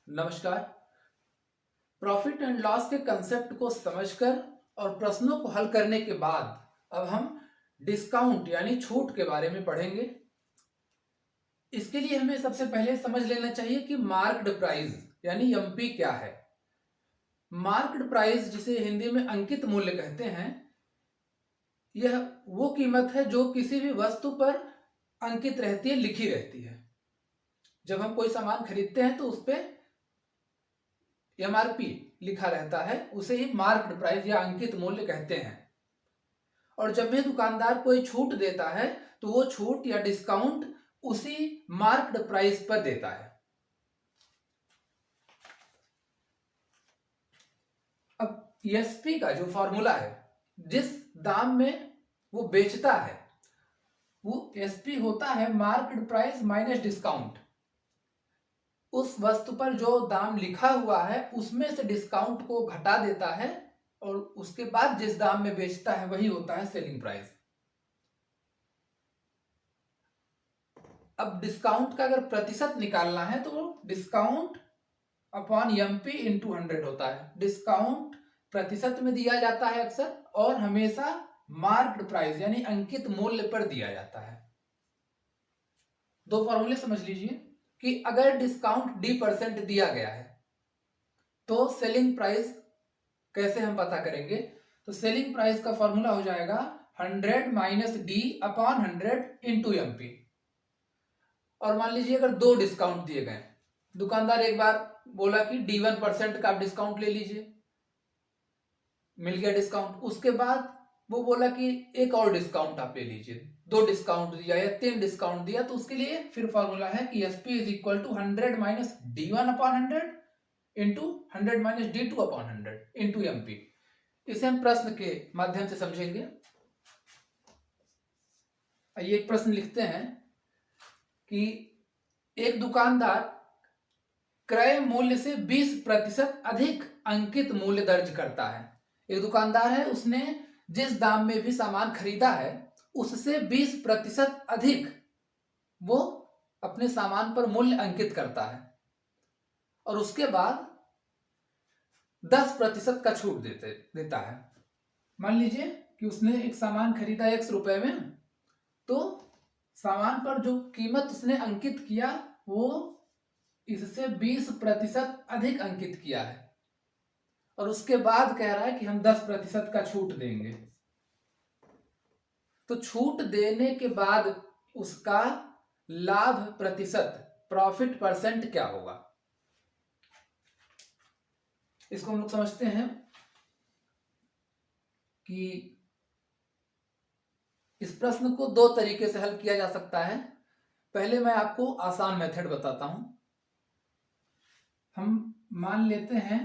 नमस्कार। Profit and loss के concept को समझकर और प्रश्नों को हल करने के बाद अब हम डिस्काउंट यानी छूट के बारे में पढ़ेंगे। इसके लिए हमें सबसे पहले समझ लेना चाहिए कि मार्क्ड प्राइस यानी एमपी क्या है। मार्क्ड प्राइस, जिसे हिंदी में अंकित मूल्य कहते हैं, यह वो कीमत है जो किसी भी वस्तु पर अंकित रहती है, लिखी रहती है। जब हम कोई सामान खरीदते हैं तो उस पर एमआरपी लिखा रहता है, उसे ही मार्क्ड प्राइस या अंकित मूल्य कहते हैं। और जब भी दुकानदार कोई छूट देता है तो वो छूट या डिस्काउंट उसी मार्क्ड प्राइस पर देता है। अब एसपी का जो फॉर्मूला है, जिस दाम में वो बेचता है, वो एसपी होता है मार्क्ड प्राइस माइनस डिस्काउंट। उस वस्तु पर जो दाम लिखा हुआ है उसमें से डिस्काउंट को घटा देता है और उसके बाद जिस दाम में बेचता है वही होता है सेलिंग प्राइस। अब डिस्काउंट का अगर प्रतिशत निकालना है तो वो डिस्काउंट अपॉन एमपी इंटू 100 होता है। डिस्काउंट प्रतिशत में दिया जाता है अक्सर, और हमेशा मार्क्ड प्राइस यानी अंकित मूल्य पर दिया जाता है। दो फॉर्मूले समझ लीजिए कि अगर डिस्काउंट D% दिया गया है तो सेलिंग प्राइस कैसे हम पता करेंगे। तो सेलिंग प्राइस का फॉर्मूला हो जाएगा 100 minus D upon 100 into MP. और मान लीजिए अगर दो डिस्काउंट दिए गए, दुकानदार एक बार बोला कि D1% का आप डिस्काउंट ले लीजिए, मिल गया डिस्काउंट। उसके बाद वो बोला कि एक और डिस्काउंट आप ले लीजिए, दो डिस्काउंट दिया या 3 डिस्काउंट दिया, तो उसके लिए फिर फॉर्मूला है कि SP is equal to 100 minus D1 upon 100 into 100 minus D2 upon 100 into MP. इसे हम प्रश्न के माध्यम से समझेंगे। आइए एक प्रश्न लिखते हैं कि एक दुकानदार क्रय मूल्य से 20% अधिक अंकित मूल्य दर्ज करता है। एक दुकानदार है, उसने जिस दाम में भी सामान खरीदा है उससे 20% अधिक वो अपने सामान पर मूल्य अंकित करता है, और उसके बाद 10% का छूट देता है। मान लीजिए कि उसने एक सामान खरीदा 100 रुपए में, तो सामान पर जो कीमत उसने अंकित किया वो इससे 20% अधिक अंकित किया है, और उसके बाद कह रहा है कि हम 10% का छूट देंगे। तो छूट देने के बाद उसका लाभ प्रतिशत, प्रॉफिट परसेंट क्या होगा, इसको हम लोग समझते हैं कि इस प्रश्न को दो तरीके से हल किया जा सकता है। पहले मैं आपको आसान मेथड बताता हूं। हम मान लेते हैं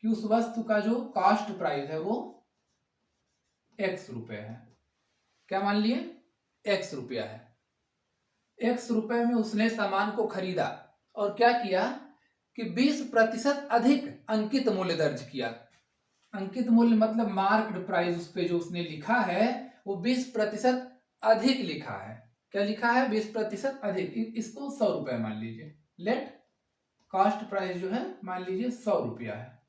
कि उस वस्तु का जो कॉस्ट प्राइस है वो X रुपए है। क्या मान लिए? X रुपया है। X रुपए में उसने सामान को खरीदा और क्या किया कि 20% अधिक अंकित मूल्य दर्ज किया। अंकित मूल्य मतलब मार्क्ड प्राइस, उस पे जो उसने लिखा है वो 20% अधिक लिखा है। क्या लिखा है? 20% अधिक। इसको 100 रुपए मान लीजिए। लेट कॉस्ट प्राइस जो है मान लीजिए 100 रुपया है।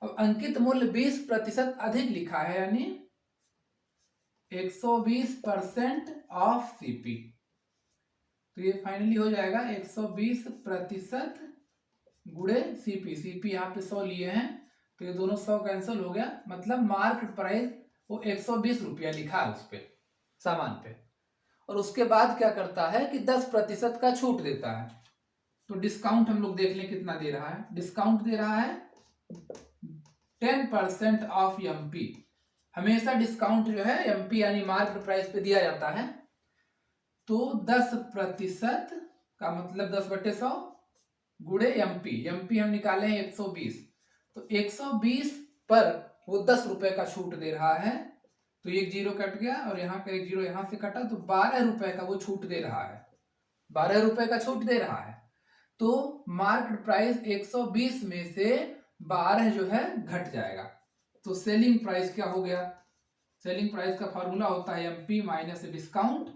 अब अंकित मूल्य 20% अधिक लिखा है, यानी 120% ऑफ सीपी। तो ये फाइनली हो जाएगा 120% गुणे सीपी। सीपी यहाँ पे 100 लिए हैं तो ये दोनों 100 कैंसिल हो गया, मतलब मार्केट प्राइस वो 120 रुपया लिखा है उस पे सामान पे। और उसके बाद क्या करता है कि 10% का छूट देता है। तो डिस्काउंट हम लोग देख लें कितना दे रहा है। डिस्काउंट दे रहा है 10% ऑफ एमपी। हमेशा डिस्काउंट जो है एमपी यानी मार्केट प्राइस पे दिया जाता है। तो 10% का मतलब 10/100 गुणे एमपी। एमपी हम निकाले हैं 120, तो 120 पर वो 10 रुपए का छूट दे रहा है। तो एक जीरो कट गया और यहाँ का एक जीरो यहाँ से कटा, तो 12 रुपए का वो छूट दे रहा है। 12 रुपए का छूट दे रहा है। तो मार्केट प्राइस 120 में से 12 जो है घट जाएगा। तो सेलिंग प्राइस क्या हो गया? सेलिंग प्राइस का फॉर्मूला होता है एमपी माइनस डिस्काउंट।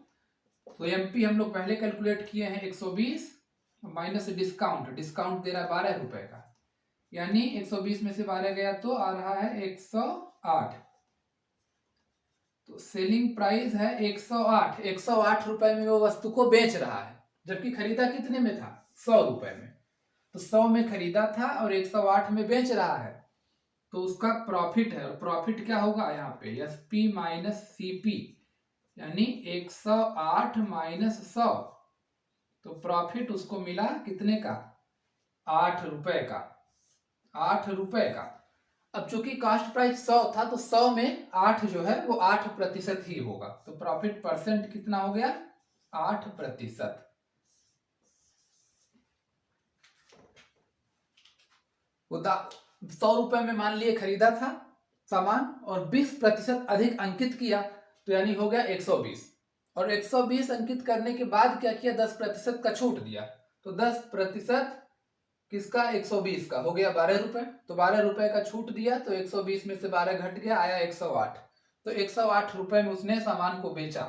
तो एमपी हम लोग पहले कैलकुलेट किए हैं 120, माइनस डिस्काउंट, डिस्काउंट दे रहा है 12 रुपए का, यानी 120 में से 12 गया तो आ रहा है 108। तो सेलिंग प्राइस है 108, 108 रुपए में वो वस्तु को बेच रहा है, जबकि खरीदा कितने में था, 100 रुपए में। तो 100 में खरीदा था और 108 में बेच रहा है, तो उसका प्रॉफिट है। और प्रॉफिट क्या होगा यहाँ पे, एसपी माइनस सीपी, यानी 108 माइनस 100, तो प्रॉफिट उसको मिला कितने का, 8 रुपए का, 8 रुपए का। अब चूंकि कास्ट प्राइस 100 था तो 100 में 8 जो है वो 8% ही होगा, तो प्रॉफिट परसेंट कितना हो गया, 8%। वो 100 रुपए में मान लिए खरीदा था सामान और 20% अधिक अंकित किया, तो यानी हो गया 120। और 120 अंकित करने के बाद क्या किया, 10% का छूट दिया, तो 10% किसका, 120 का, हो गया 12 रुपए। तो 12 रुपए का छूट दिया तो 120 में से 12 घट गया, आया 108। तो 108 रुपए में उसने सामान को बेचा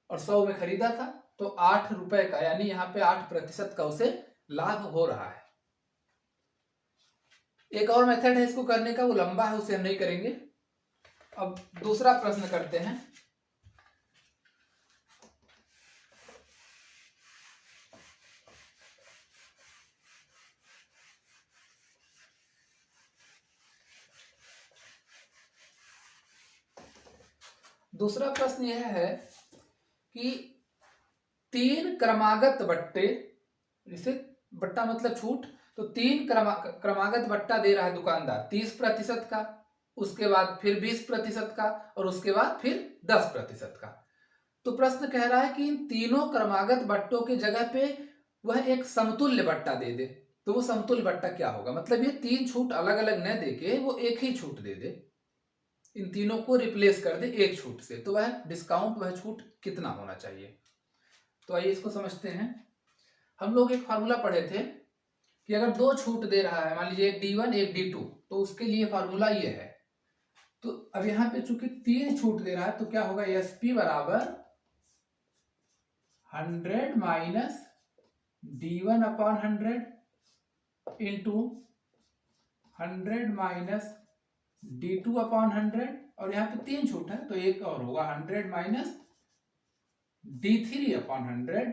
और 100 में खरीदा था, तो 8 रुपए का, यानी यहाँ पे 8% का उसे लाभ हो रहा है। एक और मेथड है इसको करने का, वो लंबा है, उसे हम नहीं करेंगे। अब दूसरा प्रश्न करते हैं। दूसरा प्रश्न यह है कि 3 क्रमागत बट्टे, जैसे बट्टा मतलब छूट, तो 3 क्रमागत बट्टा दे रहा है दुकानदार 30% का, उसके बाद फिर 20% का, और उसके बाद फिर 10% का। तो प्रश्न कह रहा है कि इन तीनों क्रमागत बट्टों के जगह पे वह एक समतुल्य बट्टा दे दे, तो वो समतुल्य बट्टा क्या होगा, मतलब ये 3 छूट अलग अलग न देके वो एक ही छूट दे दे, इन तीनों को रिप्लेस कर दे एक छूट से, तो वह डिस्काउंट, वह छूट कितना होना चाहिए। तो आइए इसको समझते हैं। हम लोग एक फार्मूला पढ़े थे कि अगर 2 छूट दे रहा है, मान लीजिए एक D1 एक D2, तो उसके लिए फार्मूला ये है। तो अब यहाँ पे चूंकि 3 छूट दे रहा है तो क्या होगा, एसपी बराबर 100 minus D1 upon 100 into 100 minus D2 upon 100, और यहाँ पे 3 छूट है तो एक और होगा 100 minus D3 upon 100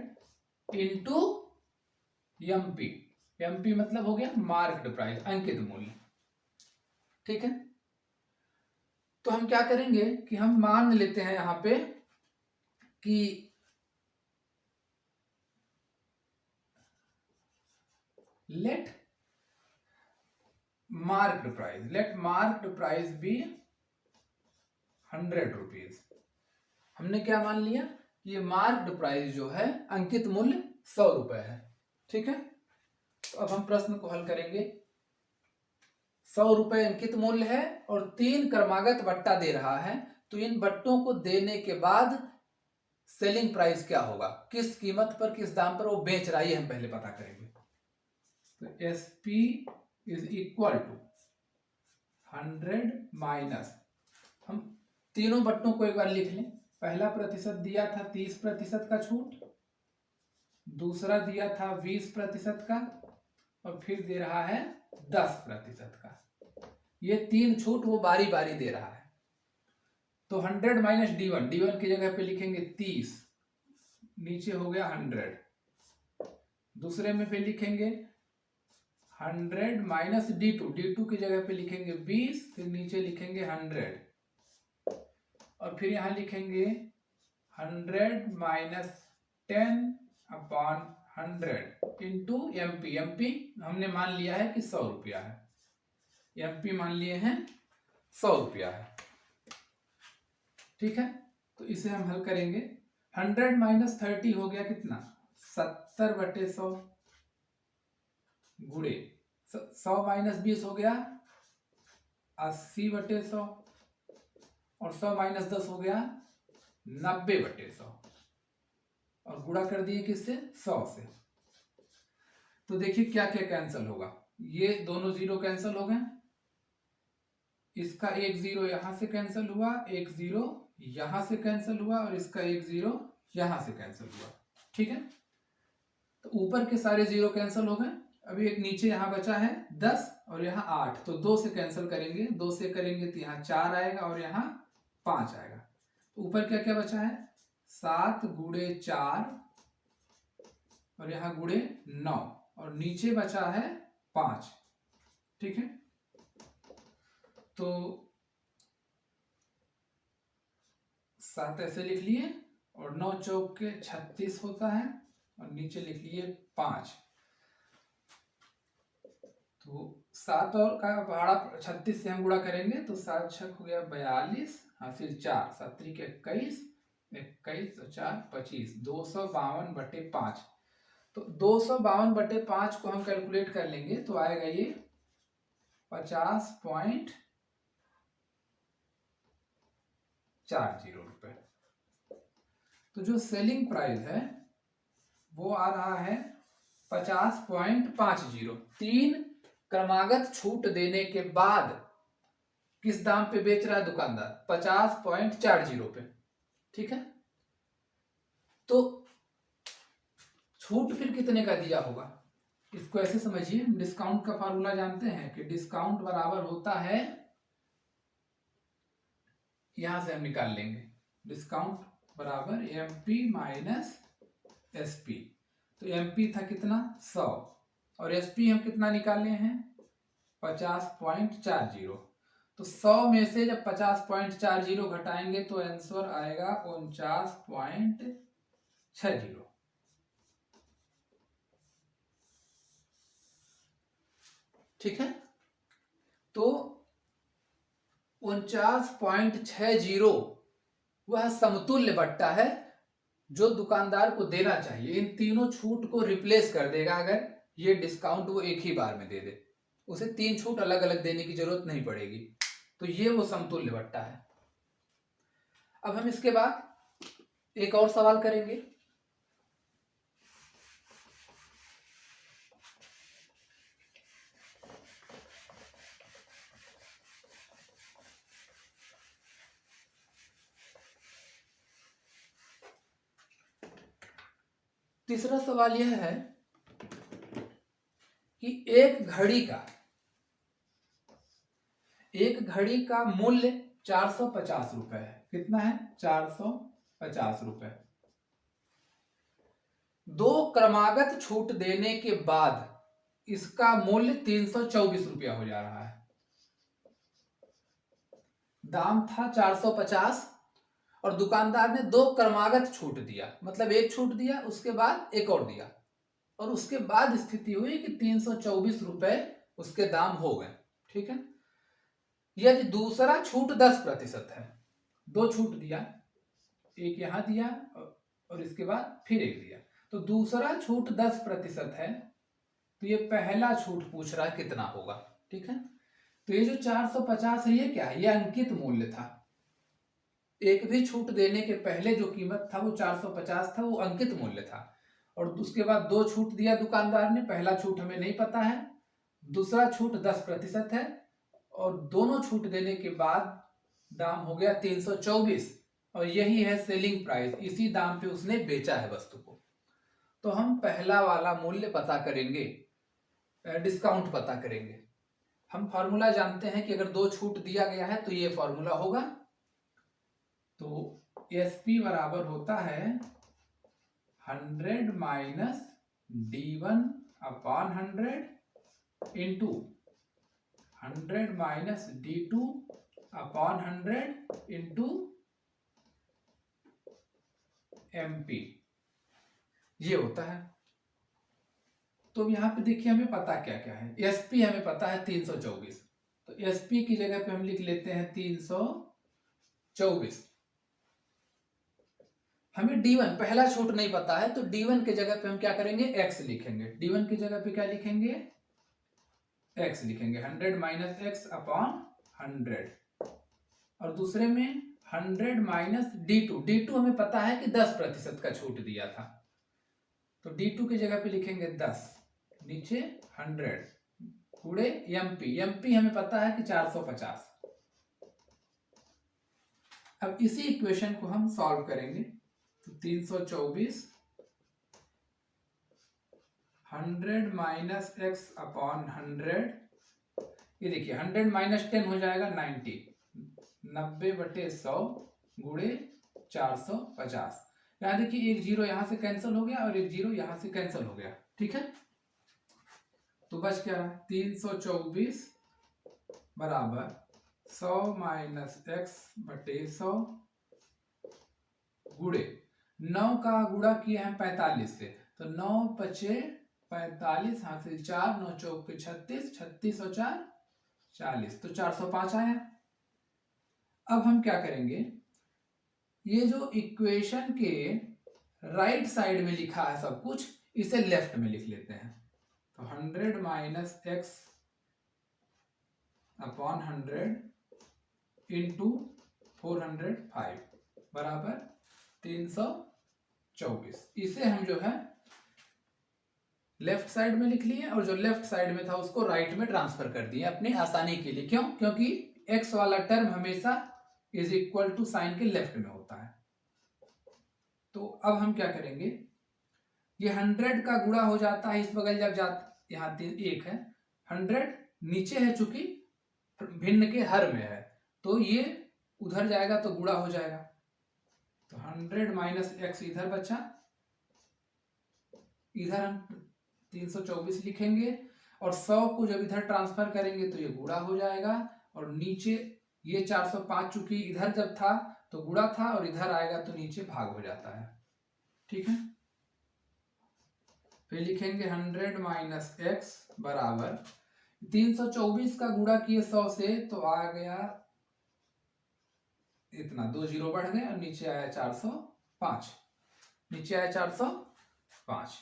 into MP, MP मतलब हो गया मार्केट प्राइस, अंकित मूल्य। ठीक है, तो हम क्या करेंगे कि हम मान लेते हैं यहां पे कि let market price be 100 rupees. हमने क्या मान लिया, ये मार्केट प्राइस जो है अंकित मूल्य 100 रुपए है। ठीक है, तो अब हम प्रश्न को हल करेंगे। 100 रुपए अंकित मूल्य है और 3 क्रमागत बट्टा दे रहा है, तो इन बट्टों को देने के बाद सेलिंग प्राइस क्या होगा, किस कीमत पर, किस दाम पर वो बेच रहा है, ये हम पहले पता करेंगे। तो SP is equal to 100 minus, हम तीनों बट्टों को एक बार लिख लें। पहला प्रतिशत दिया था 30% का छूट, दूसरा दिया था 20% का, और फिर दे रहा है 10% का। ये 3 छूट वो बारी बारी दे रहा है। तो 100 माइनस D1, D1 की जगह पे लिखेंगे 30, नीचे हो गया 100। दूसरे में फिर लिखेंगे 100 माइनस D2, D2 की जगह पे लिखेंगे 20, फिर नीचे लिखेंगे 100, और फिर यहां लिखेंगे 100 minus 10 upon 100 into MP, MP हमने मान लिया है कि 100 रुपया है, एमपी मान लिए हैं 100 रुपया है। ठीक है, तो इसे हम हल करेंगे। 100 माइनस 30 हो गया कितना, 70/100 गुणे 100 माइनस 20 हो गया 80/100, और 100 माइनस 10 हो गया 90/100, और गुणा कर दिए किससे, 100 से। तो देखिए क्या क्या कैंसिल होगा, ये दोनों जीरो कैंसिल हो गए, इसका एक जीरो यहां से कैंसिल हुआ, एक जीरो यहां से कैंसिल हुआ, और इसका एक जीरो यहां से कैंसिल हुआ। ठीक है, तो ऊपर के सारे 0 कैंसिल हो गए। अभी एक नीचे यहाँ बचा है 10 और यहाँ 8, तो 2 से कैंसिल करेंगे, 2 से करेंगे तो यहाँ 4 आएगा और यहाँ 5 आएगा। तो ऊपर क्या क्या बचा है 7 गुणे 4 और यहाँ गुणे 9 और नीचे बचा है 5। ठीक है, तो 7 ऐसे लिख लिए और 9 चौक के 36 होता है और नीचे लिख लिए 5। तो 7 और का पहाड़ा 36 से हम गुणा करेंगे तो 7 छक हो गया 42, हाँ फिर 4 7 त्रिक 21, 21 और 4 25, 252/5। तो 252/5 को हम कैलकुलेट कर लेंगे तो आएगा ये 50.40 रुपए। तो जो सेलिंग प्राइस है वो आ रहा है 50.50। 3 क्रमागत छूट देने के बाद किस दाम पे बेच रहा है दुकानदार 50.40 पे। ठीक है, तो छूट फिर कितने का दिया होगा इसको ऐसे समझिए। डिस्काउंट का फार्मूला जानते हैं कि डिस्काउंट बराबर होता है, यहां से हम निकाल लेंगे डिस्काउंट बराबर एमपी माइनस एसपी। तो एमपी था कितना 100 और एसपी हम कितना निकाले हैं 50.40। तो 100 में से जब 50.40 घटाएंगे तो आंसर आएगा 49.60। ठीक है, तो 49.60 वह समतुल्य बट्टा है जो दुकानदार को देना चाहिए। इन तीनों छूट को रिप्लेस कर देगा अगर ये डिस्काउंट वो एक ही बार में दे दे, उसे 3 छूट अलग अलग देने की जरूरत नहीं पड़ेगी। तो ये वो समतुल्य बट्टा है। अब हम इसके बाद एक और सवाल करेंगे। तीसरा सवाल यह है कि एक घड़ी का मूल्य 450 रुपए है। कितना है 450 रुपए। 2 क्रमागत छूट देने के बाद इसका मूल्य 324 रुपया हो जा रहा है। दाम था 450 और दुकानदार ने 2 क्रमागत छूट दिया, मतलब एक छूट दिया उसके बाद एक और दिया और उसके बाद स्थिति हुई कि 324 रुपए उसके दाम हो गए। ठीक है, यदि दूसरा छूट 10% है, 2 छूट दिया, एक यहां दिया और इसके बाद फिर एक दिया, तो दूसरा छूट 10% है तो ये पहला छूट पूछ रहा है कितना होगा। ठीक है, तो ये जो 450 है ये क्या है, ये अंकित मूल्य था। एक भी छूट देने के पहले जो कीमत था वो 450 था, वो अंकित मूल्य था। और उसके बाद 2 छूट दिया दुकानदार ने, पहला छूट हमें नहीं पता है, दूसरा छूट 10% है और दोनों छूट देने के बाद दाम हो गया 324 और यही है सेलिंग प्राइस। इसी दाम पे उसने बेचा है वस्तु को। तो हम पहला वाला मूल्य पता करेंगे, डिस्काउंट पता करेंगे। हम फॉर्मूला जानते हैं कि अगर 2 छूट दिया गया है तो ये फॉर्मूला होगा। तो एसपी बराबर होता है 100 minus D1/100 into 100 minus D2/100 into MP, ये होता है। तो यहां पे देखिए हमें पता क्या क्या है। एसपी हमें पता है 324, तो एसपी की जगह पे हम लिख लेते हैं 324। हमें D1 पहला छूट नहीं पता है तो D1 के जगह पे हम क्या करेंगे x लिखेंगे। D1 की जगह पे क्या लिखेंगे x लिखेंगे, 100 माइनस x/100 और दूसरे में 100 माइनस D2 हमें पता है कि 10% का छूट दिया था तो D2 की जगह पे लिखेंगे 10, नीचे 100 गुणे MP हमें पता है कि 450। अब इसी इक्वेशन को हम सॉल्व करेंगे तो 324 100 माइनस एक्स अपॉन 100, ये देखिए 100 माइनस 10 हो जाएगा 90, 90/100 गुणे 450। यहाँ देखिए एक जीरो यहाँ से कैंसिल हो गया और एक जीरो यहाँ से कैंसिल हो गया, ठीक है। तो बच क्या रहा, 324 बराबर 100 माइनस एक्स बटे 100 गुणे 9 का गुणा किया है 45 से, तो 9 पचे 45, हाथ से 4, 9 चौक पे 36, 36 और 4 40, तो 405 आया। अब हम क्या करेंगे, ये जो इक्वेशन के राइट साइड में लिखा है सब कुछ, इसे लेफ्ट में लिख लेते हैं। तो 100 माइनस एक्स अपॉन 100 इंटू 405 बराबर 324। इसे हम जो है लेफ्ट साइड में लिख लिए और जो लेफ्ट साइड में था उसको राइट में ट्रांसफर कर दिए अपनी आसानी के लिए। क्यों? क्योंकि x वाला टर्म हमेशा इज इक्वल टू साइन के लेफ्ट में होता है। तो अब हम क्या करेंगे, ये 100 का गुणा हो जाता है इस बगल जब जाता, यहाँ 1 है, 100 नीचे है चूंकि भिन्न के हर में है, तो ये उधर जाएगा तो गुणा हो जाएगा। तो 100 माइनस एक्स इधर बचा, इधर हम 324 लिखेंगे और 100 को जब इधर ट्रांसफर करेंगे तो ये गुणा हो जाएगा, और नीचे ये 405 चूंकि इधर जब था तो गुणा था और इधर आएगा तो नीचे भाग हो जाता है, ठीक है। फिर लिखेंगे 100 माइनस एक्स बराबर 324 का गुणा किए 100 से, तो आ गया इतना, 2 जीरो बढ़ गए और नीचे आया 405, नीचे आया 405।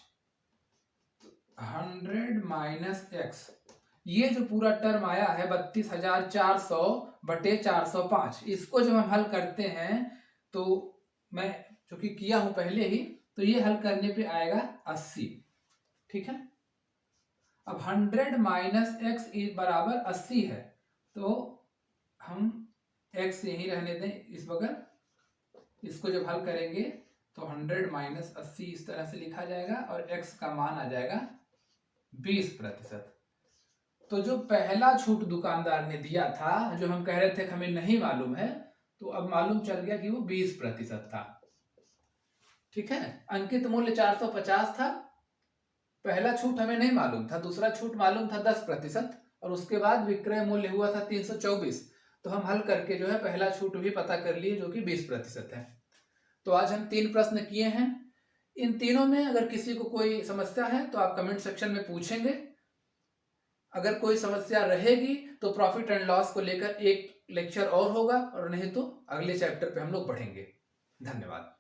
100 माइनस एक्स, ये जो पूरा टर्म आया है 32,400 बटे 405, इसको जब हम हल करते हैं तो मैं चूंकि किया हूं पहले ही, तो ये हल करने पे आएगा 80, ठीक है। अब 100 माइनस एक्स बराबर 80 है, तो हम x यही रहने दें इस बगल, इसको जब हल करेंगे तो 100 माइनस 80 इस तरह से लिखा जाएगा और x का मान आ जाएगा 20%। तो जो पहला छूट दुकानदार ने दिया था, जो हम कह रहे थे कि हमें नहीं मालूम है, तो अब मालूम चल गया कि वो 20% था, ठीक है। अंकित मूल्य 450 था, पहला छूट हमें नहीं मालूम था, दूसरा छूट मालूम था 10%, और उसके बाद विक्रय मूल्य हुआ था 324। तो हम हल करके जो है पहला छूट भी पता कर लिए जो कि 20% है। तो आज हम 3 प्रश्न किए हैं। इन तीनों में अगर किसी को कोई समस्या है तो आप कमेंट सेक्शन में पूछेंगे। अगर कोई समस्या रहेगी तो प्रॉफिट एंड लॉस को लेकर एक लेक्चर और होगा, और नहीं तो अगले चैप्टर पे हम लोग पढ़ेंगे। धन्यवाद।